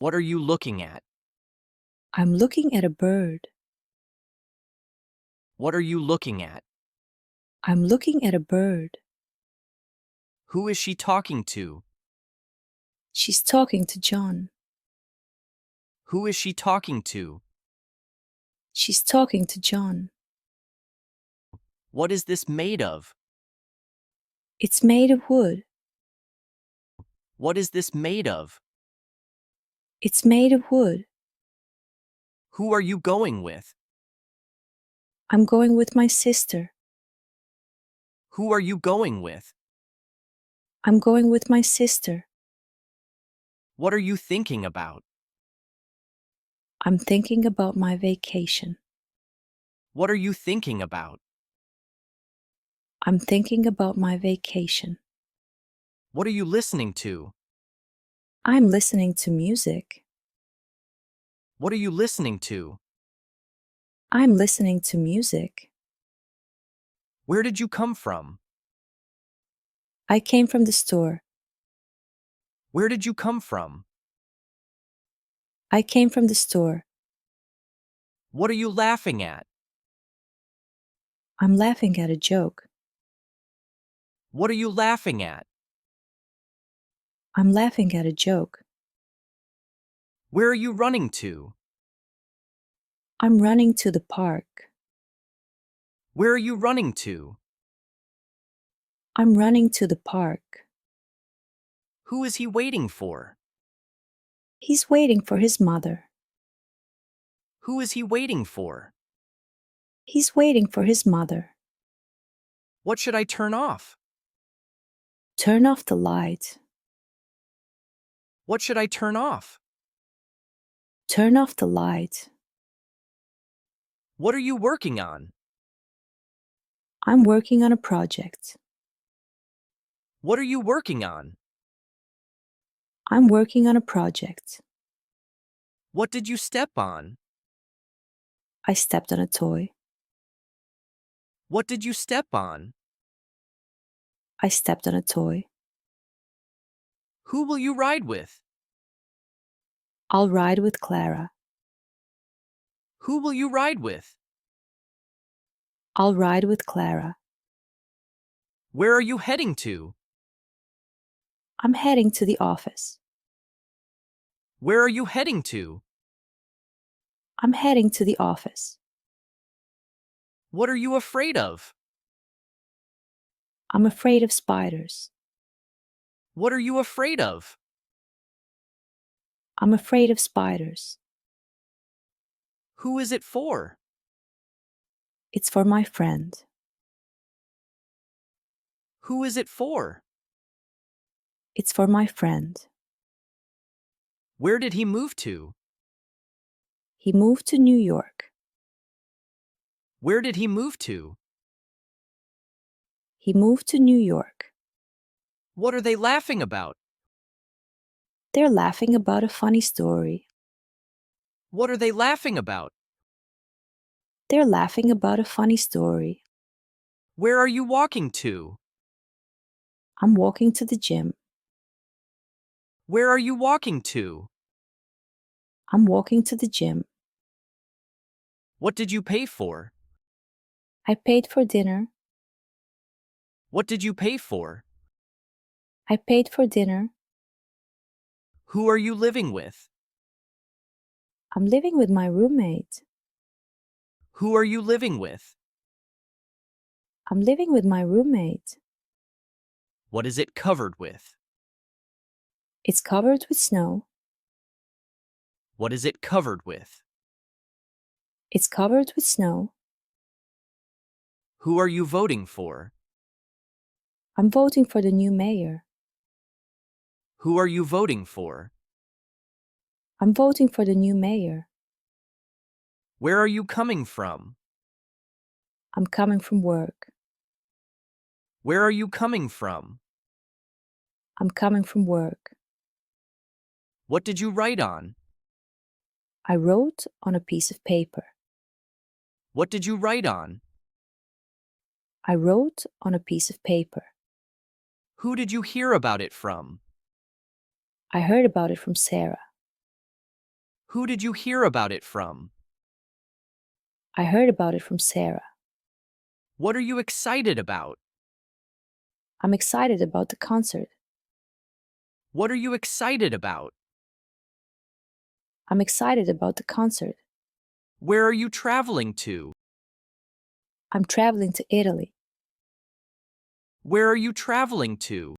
What are you looking at? I'm looking at a bird. What are you looking at? I'm looking at a bird. Who is she talking to? She's talking to John. Who is she talking to? She's talking to John. What is this made of? It's made of wood. What is this made of? It's made of wood. Who are you going with? I'm going with my sister. Who are you going with? I'm going with my sister. What are you thinking about? I'm thinking about my vacation. What are you thinking about? I'm thinking about my vacation. What are you listening to? I'm listening to music. What are you listening to? I'm listening to music. Where did you come from? I came from the store. Where did you come from? I came from the store. What are you laughing at? I'm laughing at a joke. What are you laughing at? I'm laughing at a joke. Where are you running to? I'm running to the park. Where are you running to? I'm running to the park. Who is he waiting for? He's waiting for his mother. Who is he waiting for? He's waiting for his mother. What should I turn off? Turn off the light. What should I turn off? Turn off the light. What are you working on? I'm working on a project. What are you working on? I'm working on a project. What did you step on? I stepped on a toy. What did you step on? I stepped on a toy. Who will you ride with? I'll ride with Clara. Who will you ride with? I'll ride with Clara. Where are you heading to? I'm heading to the office. Where are you heading to? I'm heading to the office. What are you afraid of? I'm afraid of spiders. What are you afraid of? I'm afraid of spiders. Who is it for? It's for my friend. Who is it for? It's for my friend. Where did he move to? He moved to New York. Where did he move to? He moved to New York. What are they laughing about? They're laughing about a funny story. What are they laughing about? They're laughing about a funny story. Where are you walking to? I'm walking to the gym. Where are you walking to? I'm walking to the gym. What did you pay for? I paid for dinner. What did you pay for? I paid for dinner. Who are you living with? I'm living with my roommate. Who are you living with? I'm living with my roommate. What is it covered with? It's covered with snow. What is it covered with? It's covered with snow. Who are you voting for? I'm voting for the new mayor. Who are you voting for? I'm voting for the new mayor. Where are you coming from? I'm coming from work. Where are you coming from? I'm coming from work. What did you write on? I wrote on a piece of paper. What did you write on? I wrote on a piece of paper. Who did you hear about it from? I heard about it from Sarah. Who did you hear about it from? I heard about it from Sarah. What are you excited about? I'm excited about the concert. What are you excited about? I'm excited about the concert. Where are you traveling to? I'm traveling to Italy. Where are you traveling to?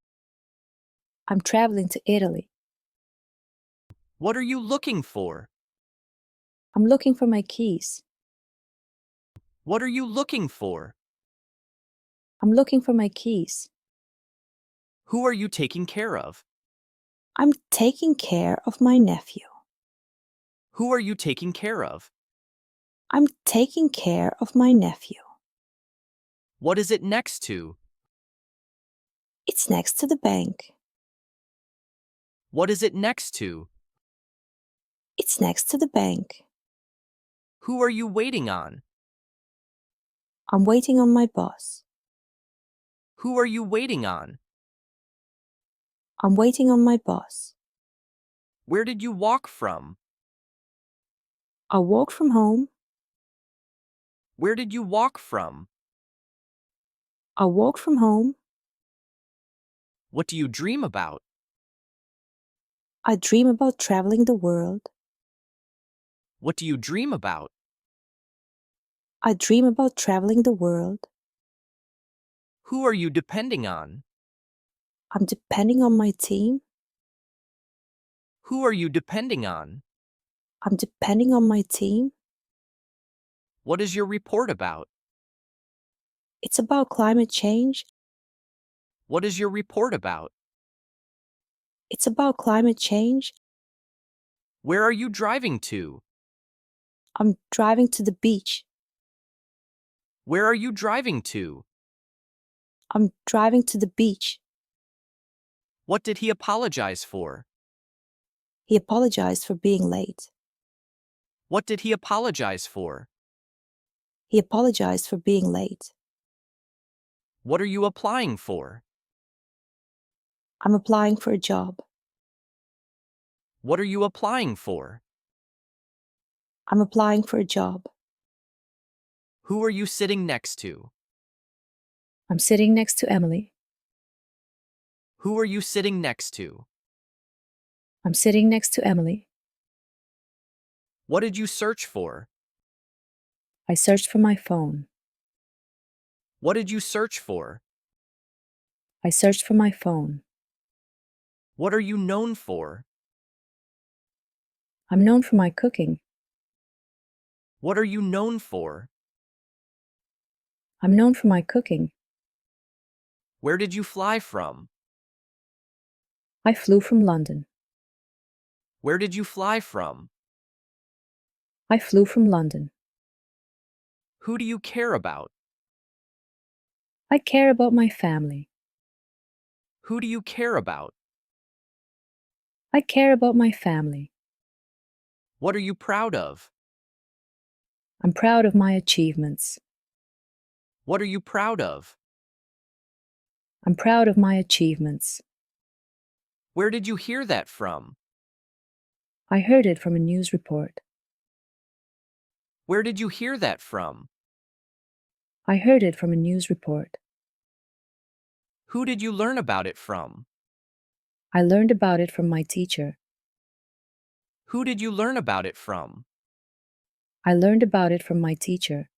I'm traveling to Italy. What are you looking for? I'm looking for my keys. What are you looking for? I'm looking for my keys. Who are you taking care of? I'm taking care of my nephew. Who are you taking care of? I'm taking care of my nephew. What is it next to? It's next to the bank. What is it next to? It's next to the bank. Who are you waiting on? I'm waiting on my boss. Who are you waiting on? I'm waiting on my boss. Where did you walk from? I walked from home. Where did you walk from? I walked from home. What do you dream about? I dream about traveling the world. What do you dream about? I dream about traveling the world. Who are you depending on? I'm depending on my team. Who are you depending on? I'm depending on my team. What is your report about? It's about climate change. What is your report about? It's about climate change. Where are you driving to? I'm driving to the beach. Where are you driving to? I'm driving to the beach. What did he apologize for? He apologized for being late. What did he apologize for? He apologized for being late. What are you applying for? I'm applying for a job. What are you applying for? I'm applying for a job. Who are you sitting next to? I'm sitting next to Emily. Who are you sitting next to? I'm sitting next to Emily. What did you search for? I searched for my phone. What did you search for? I searched for my phone. What are you known for? I'm known for my cooking. What are you known for? I'm known for my cooking. Where did you fly from? I flew from London. Where did you fly from? I flew from London. Who do you care about? I care about my family. Who do you care about? I care about my family. What are you proud of? I'm proud of my achievements. What are you proud of? I'm proud of my achievements. Where did you hear that from? I heard it from a news report. Where did you hear that from? I heard it from a news report. Who did you learn about it from? I learned about it from my teacher. Who did you learn about it from? I learned about it from my teacher.